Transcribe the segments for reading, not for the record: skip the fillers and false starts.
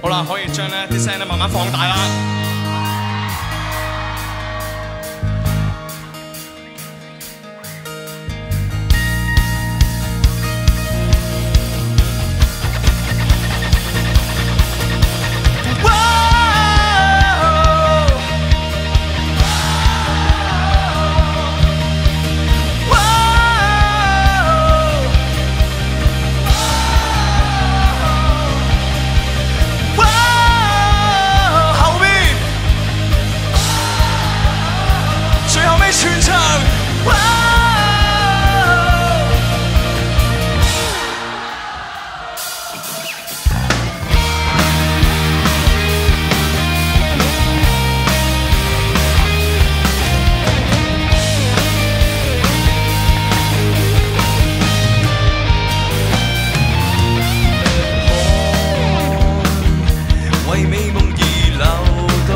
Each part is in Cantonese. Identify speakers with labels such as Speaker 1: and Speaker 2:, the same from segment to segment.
Speaker 1: 好啦，可以將呢啲聲咧慢慢放大啦。全場。為美夢而流動，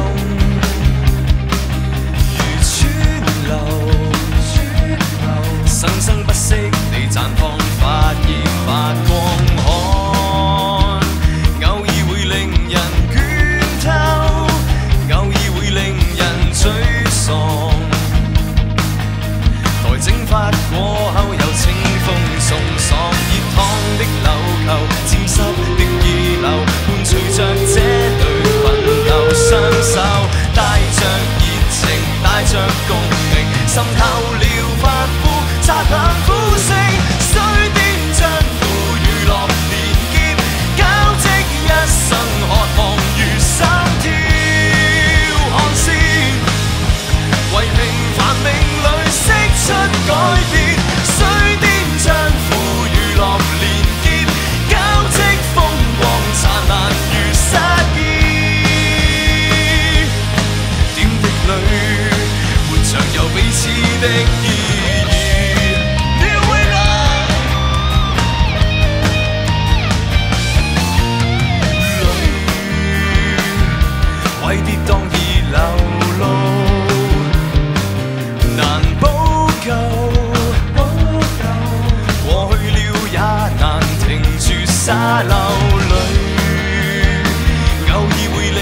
Speaker 1: 如川流，生生不息地綻放，發熱發光看，偶爾會令人倦透，偶爾會令人沮喪，待蒸發過後有清風送爽，熱燙的紐扣，沾濕的衣袖，伴隨着這雙手帶着熱情，帶着共鳴，滲透了髮膚，擦亮呼聲，水電將賦娛樂連結，交織一生渴望如心跳汗腺，為平凡命裏釋出改變，水電將賦娛樂連結，交織風光燦爛如失意。活着有彼此的意義。Here we go。為跌宕而流露，難補救。過去了也難停住灑漏淚，偶爾會令